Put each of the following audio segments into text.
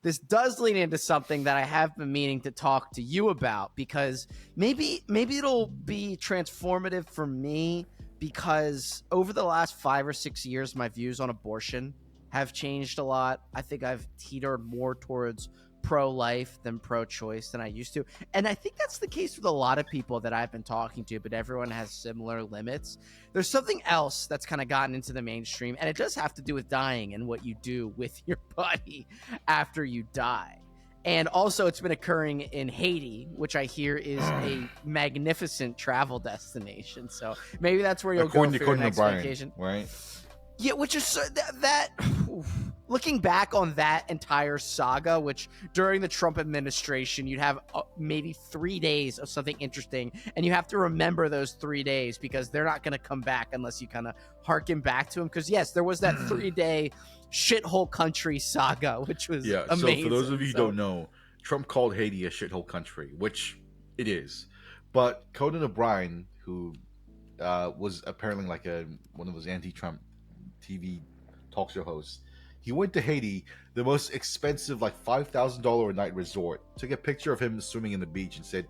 this does lead into something that I have been meaning to talk to you about, because maybe it'll be transformative for me, because over the last 5 or 6 years, my views on abortion have changed a lot. I think I've teetered more towards pro-life than pro-choice than I used to. And I think that's the case with a lot of people that I've been talking to, but everyone has similar limits. There's something else that's kind of gotten into the mainstream, and it does have to do with dying and what you do with your body after you die. And also, it's been occurring in Haiti, which I hear is a magnificent travel destination. So maybe that's where you'll go for your next vacation. Right? Yeah, which is that looking back on that entire saga, which during the Trump administration, you'd have maybe 3 days of something interesting, and you have to remember those 3 days because they're not going to come back unless you kind of harken back to them. Because yes, there was that 3-day shithole country saga, which was amazing. So for those of you who don't know, Trump called Haiti a shithole country, which it is. But Conan O'Brien, who was apparently like one of those anti-Trump TV talk show hosts, he went to Haiti, the most expensive, like $5,000 a night resort, took a picture of him swimming in the beach and said,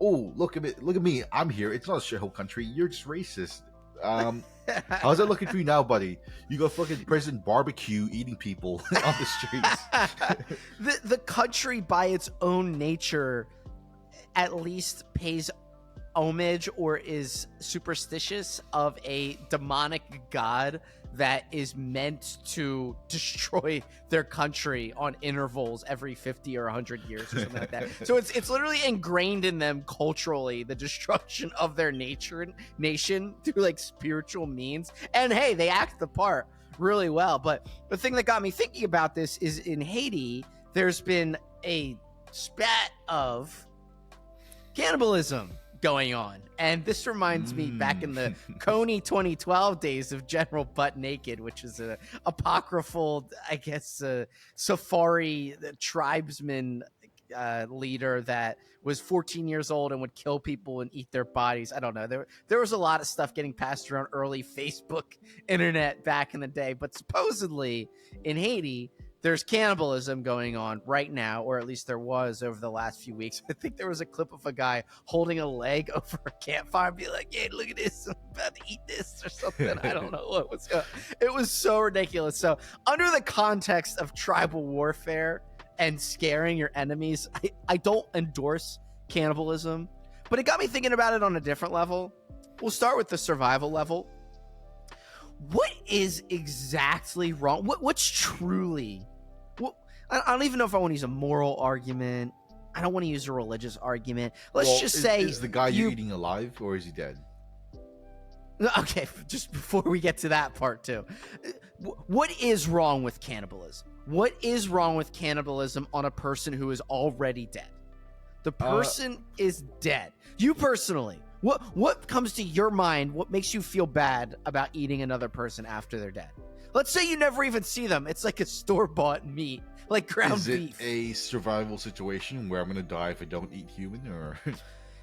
"Oh, look at me, I'm here. It's not a shithole country. You're just racist. How's that looking for you now, buddy? You got fucking President Barbecue eating people on the streets." The country, by its own nature, at least pays homage or is superstitious of a demonic god that is meant to destroy their country on intervals every 50 or 100 years or something like that. So it's literally ingrained in them culturally, the destruction of their nation through like spiritual means. And hey, they act the part really well. But the thing that got me thinking about this is in Haiti, there's been a spat of cannibalism going on, and this reminds me back in the Coney 2012 days of General Butt Naked, which is a apocryphal, I guess, safari tribesman leader that was 14 years old and would kill people and eat their bodies. I don't know. There was a lot of stuff getting passed around early Facebook internet back in the day, but supposedly in Haiti, there's cannibalism going on right now, or at least there was over the last few weeks. I think there was a clip of a guy holding a leg over a campfire and be like, "Hey, look at this. I'm about to eat this," or something. I don't know what was going on. It was so ridiculous. So under the context of tribal warfare and scaring your enemies, I don't endorse cannibalism, but it got me thinking about it on a different level. We'll start with the survival level. What is exactly wrong? What's truly... I don't even know if I want to use a moral argument. I don't want to use a religious argument. Let's just say... Is the guy you're eating alive, or is he dead? Okay, just before we get to that part, too. What is wrong with cannibalism? What is wrong with cannibalism on a person who is already dead? The person is dead. You personally, what comes to your mind? What makes you feel bad about eating another person after they're dead? Let's say you never even see them. It's like a store-bought meat, like ground beef. Is it a survival situation where I'm going to die if I don't eat human, or?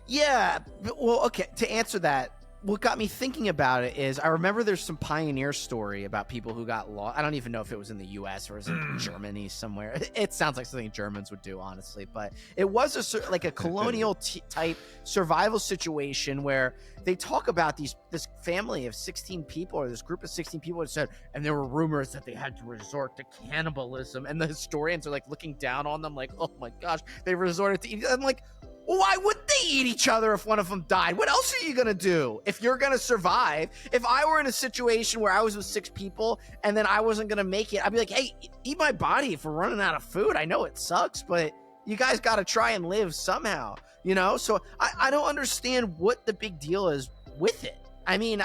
Yeah. Well, okay. To answer that, what got me thinking about it is I remember there's some pioneer story about people who got lost. I don't even know if it was in the U.S. or was it in Germany somewhere. It sounds like something Germans would do, honestly. But it was like a colonial type survival situation where they talk about this family of 16 people, or this group of 16 people, that said, and there were rumors that they had to resort to cannibalism. And the historians are like looking down on them like, "Oh my gosh, they resorted to eating." I'm like, why wouldn't they eat each other if one of them died? What else are you going to do if you're going to survive? If I were in a situation where I was with 6 people and then I wasn't going to make it, I'd be like, "Hey, eat my body if we're running out of food. I know it sucks, but you guys got to try and live somehow," you know? So I don't understand what the big deal is with it. I mean,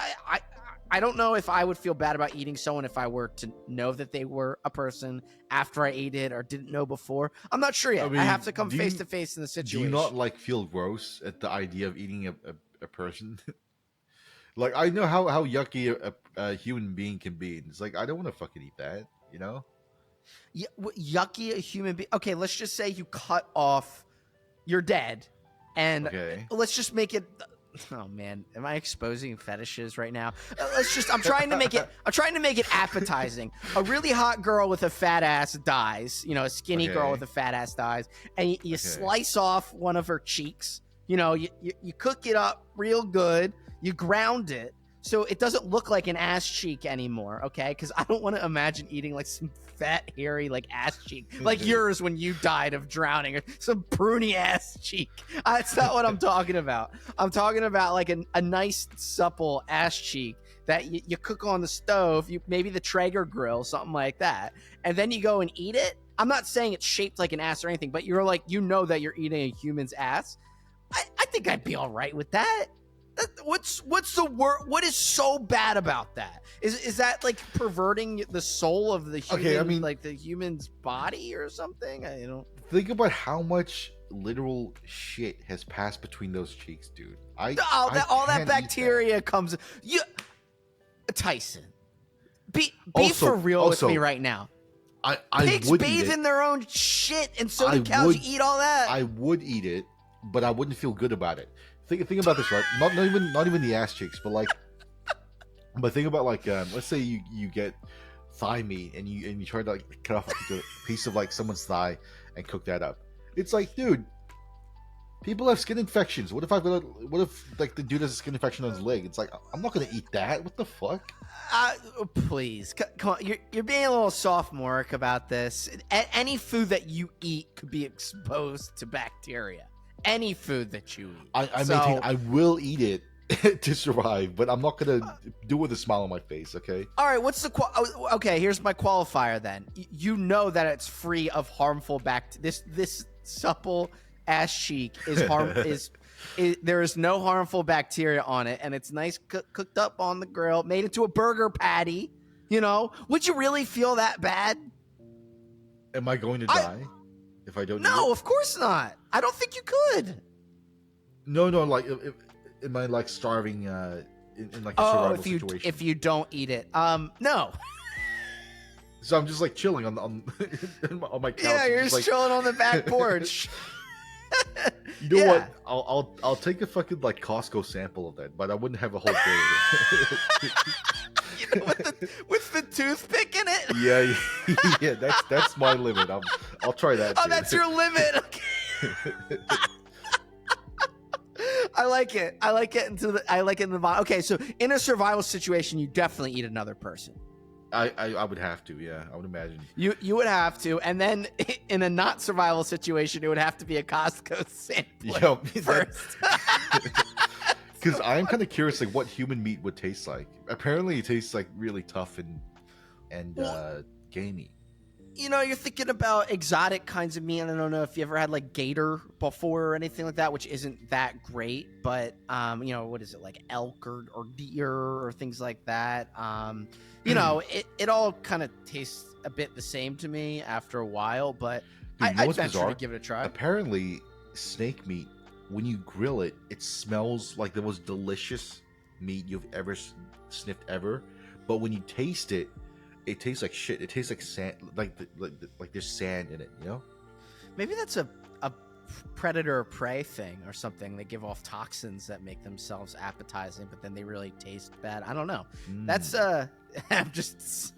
I don't know if I would feel bad about eating someone if I were to know that they were a person after I ate it or didn't know before. I'm not sure yet. I have to come face to face in the situation. Do you not like feel gross at the idea of eating a person? Like, I know how yucky a human being can be. It's like, I don't want to fucking eat that, you know? Yeah, yucky a human being. Okay, let's just say you cut off, you're dead, and let's just make it Oh man, am I exposing fetishes right now? I'm trying to make it appetizing. A really hot girl with a fat ass dies. You know, a skinny girl with a fat ass dies, and you slice off one of her cheeks. You know, you cook it up real good. You ground it so it doesn't look like an ass cheek anymore. Okay, because I don't want to imagine eating like some fat, hairy, like ass cheek, like yours when you died of drowning, or some pruny ass cheek. That's not what I'm talking about. I'm talking about like a nice, supple ass cheek that you cook on the stove, maybe the Traeger grill, something like that, and then you go and eat it. I'm not saying it's shaped like an ass or anything, but you're like, you know that you're eating a human's ass. I think I'd be all right with that. What's the word? What is so bad about that? Is that like perverting the soul of the human? Okay, I mean, like the human's body or something? I don't think about how much literal shit has passed between those cheeks, dude. All that bacteria comes. Tyson, be also, for real with me right now. Pigs bathe in their own shit, and so do cows. You eat all that. I would eat it, but I wouldn't feel good about it. Think about this, right? Not even the ass cheeks, but think about like let's say you get thigh meat and you try to like cut off a piece of like someone's thigh and cook that up. It's like, dude, people have skin infections. What if like the dude has a skin infection on his leg? It's like, I'm not gonna eat that. What the fuck? Please, come on. You're being a little sophomoric about this. Any food that you eat could be exposed to bacteria. Any food that you eat. I maintain I will eat it to survive, but I'm not gonna do it with a smile on my face. Okay. All right. What's the okay? Here's my qualifier. Then you know that it's free of harmful This supple ass cheek is there is no harmful bacteria on it, and it's nice cooked up on the grill, made into a burger patty. You know, would you really feel that bad? Am I going to die? If I don't No, of course not. I don't think you could. No, like, am I like starving in like a survival situation? If you don't eat it, no. So I'm just like chilling on my couch. Yeah, you're just like chilling on the back porch. You know what? I'll take a fucking like Costco sample of that, but I wouldn't have a whole day of it. You know, with the toothpick in it. Yeah, that's my limit. I'll try that. Oh, that's your limit. Okay. I like it. I like it in the bottom. Okay, so in a survival situation, you definitely eat another person. I would have to. Yeah, I would imagine. You would have to, and then in a not survival situation, it would have to be a Costco sample first. Because I'm kind of curious, like, what human meat would taste like. Apparently, it tastes like really tough and gamey. You know, you're thinking about exotic kinds of meat. I don't know if you ever had like gator before or anything like that, which isn't that great. But you know, what is it, like elk or deer or things like that? You know, it all kind of tastes a bit the same to me after a while. But I'd venture to give it a try. Apparently, snake meat, when you grill it, it smells like the most delicious meat you've ever sniffed ever. But when you taste it, it tastes like shit. It tastes like sand, like there's sand in it. You know? Maybe that's a predator or prey thing or something. They give off toxins that make themselves appetizing, but then they really taste bad. I don't know. That's I'm just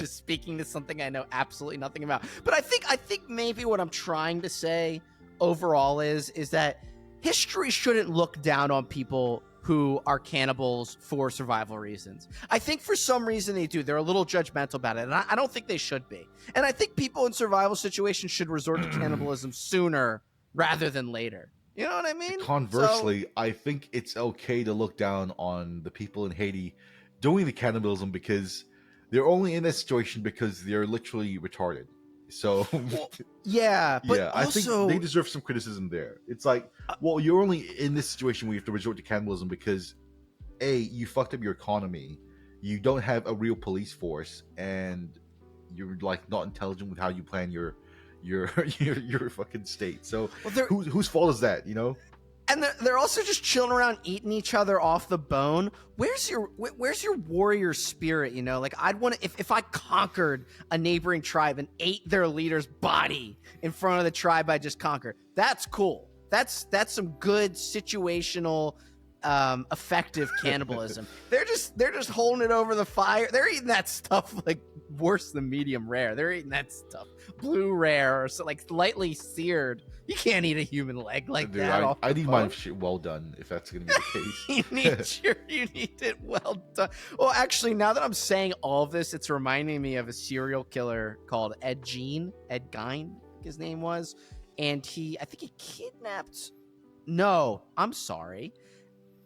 speaking to something I know absolutely nothing about. But I think maybe what I'm trying to say overall is that history shouldn't look down on people who are cannibals for survival reasons. I think for some reason they do. They're a little judgmental about it, and I don't think they should be. And I think people in survival situations should resort to cannibalism sooner rather than later. You know what I mean? Conversely, I think it's okay to look down on the people in Haiti doing the cannibalism because they're only in that situation because they're literally retarded. So, yeah, but yeah, I think they deserve some criticism there. It's like, well, you're only in this situation where you have to resort to cannibalism because, A, you fucked up your economy, you don't have a real police force, and you're like not intelligent with how you plan your fucking state. So, whose fault is that? You know? And they're also just chilling around eating each other off the bone. Where's your warrior spirit, you know? Like, I'd want to, if I conquered a neighboring tribe and ate their leader's body in front of the tribe I just conquered, that's cool. That's some good situational effective cannibalism. They're just holding it over the fire. They're eating that stuff like worse than medium rare. They're eating that stuff blue rare or so, like lightly seared. You can't eat a human leg like Dude, that. I need mine well done if that's gonna be the case. you need it well done. Well, actually, now that I'm saying all of this, it's reminding me of a serial killer called Ed Gein. Ed Gein, I think his name was, and I think he kidnapped. No, I'm sorry.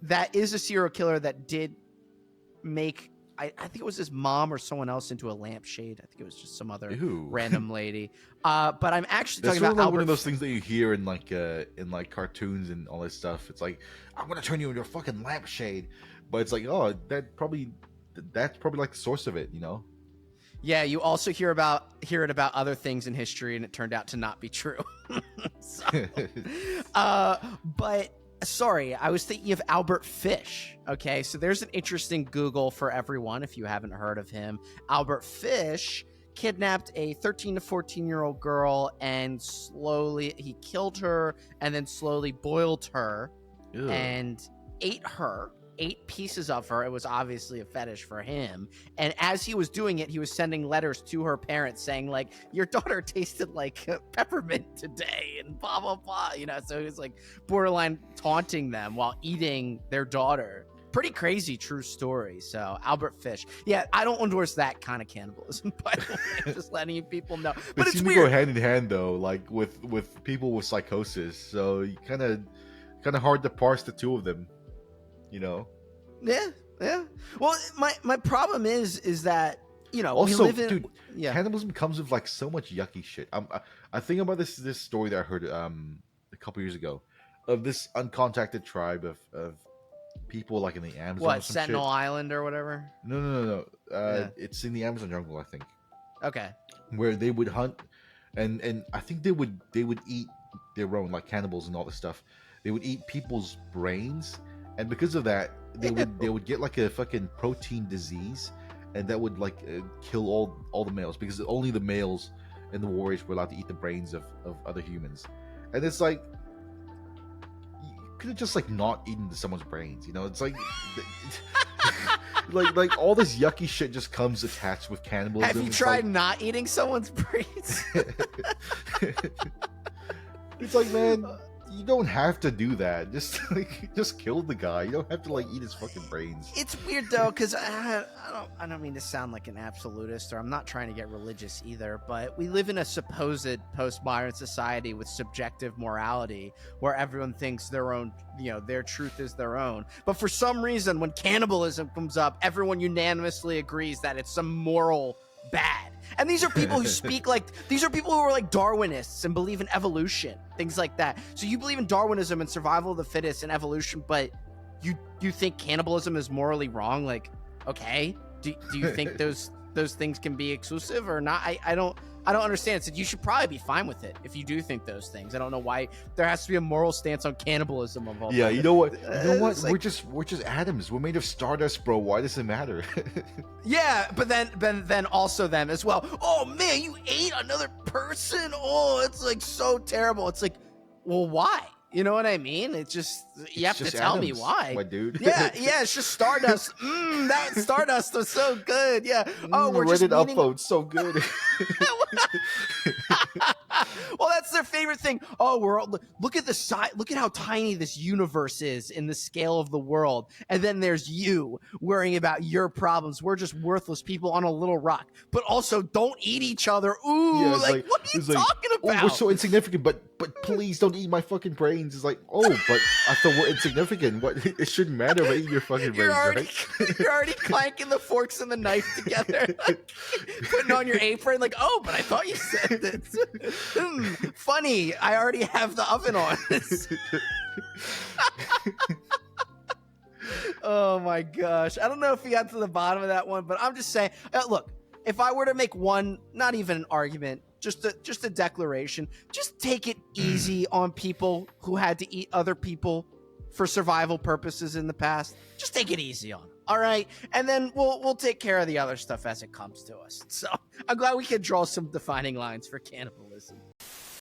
That is a serial killer that did make, I think it was his mom or someone else into a lampshade. I think it was just some other random lady. But I'm actually talking about like one of those things that you hear in like cartoons and all this stuff. It's like, I'm gonna turn you into a fucking lampshade, but it's like, oh, that's probably like the source of it, you know? Yeah, you also hear it about other things in history, and it turned out to not be true. But sorry, I was thinking of Albert Fish. Okay, so there's an interesting Google for everyone if you haven't heard of him. Albert Fish kidnapped a 13 to 14-year-old girl and he killed her and then slowly boiled her. Ew. And ate pieces of her. It was obviously a fetish for him. And as he was doing it, he was sending letters to her parents saying, like, your daughter tasted like peppermint today and blah, blah, blah. You know, so he was like borderline taunting them while eating their daughter. Pretty crazy true story. So Albert Fish. Yeah, I don't endorse that kind of cannibalism, by the way. Just letting people know. But it's weird. Go hand in hand though, like with people with psychosis. So you kind of hard to parse the two of them. You know? Yeah. Well, my problem is that, you know, also, we live in, dude, cannibalism comes with like so much yucky shit. I think about this story that I heard a couple years ago of this uncontacted tribe of people like in the Amazon. What, Sentinel Island or whatever? No. It's in the Amazon jungle, I think. Okay. Where they would hunt, and I think they would eat their own, like cannibals and all this stuff. They would eat people's brains. And because of that, they would get like a fucking protein disease, and that would like kill all the males, because only the males and the warriors were allowed to eat the brains of other humans. And it's like, you could have just like not eaten someone's brains, you know? It's like like all this yucky shit just comes attached with cannibalism. Have you tried not eating someone's brains? It's like, man, you don't have to do that. Just kill the guy. You don't have to like eat his fucking brains. It's weird though, because I don't mean to sound like an absolutist, or I'm not trying to get religious either, but we live in a supposed postmodern society with subjective morality where everyone thinks their own, you know, their truth is their own. But for some reason, when cannibalism comes up, everyone unanimously agrees that it's some moral bad. And these are people who speak like, these are people who are like Darwinists and believe in evolution, things like that. So you believe in Darwinism and survival of the fittest and evolution, but you think cannibalism is morally wrong? Like, okay, do you think those things can be exclusive or not? I don't understand. So you should probably be fine with it if you do think those things. I don't know why there has to be a moral stance on cannibalism of all. Yeah, you know what? Like, we're just atoms. We're made of stardust, bro. Why does it matter? Yeah, but then also them as well. Oh man, you ate another person. Oh, it's like so terrible. It's like, well, why? You know what I mean? It's just, you have to tell me why. My dude. Yeah, it's just stardust. That stardust was so good. Yeah. Oh, we're Reddit just upvotes so good. Well, that's their favorite thing. Oh, look at the size. Look at how tiny this universe is in the scale of the world. And then there's you worrying about your problems. We're just worthless people on a little rock. But also, don't eat each other. Ooh, yeah, what are you talking about? Oh, we're so insignificant, but please don't eat my fucking brains. It's like, oh, but I thought we're insignificant. What? It shouldn't matter if I eat your fucking brains, right? You're already clanking the forks and the knife together, like, putting on your apron, like, oh, but I thought you said this. Funny, I already have the oven on. Oh my gosh, I don't know if we got to the bottom of that one, but I'm just saying, look, if I were to make one, not even an argument, just a declaration, just take it easy on people who had to eat other people for survival purposes in the past. Just take it easy on them, all right? And then we'll take care of the other stuff as it comes to us. So I'm glad we could draw some defining lines for cannibalism.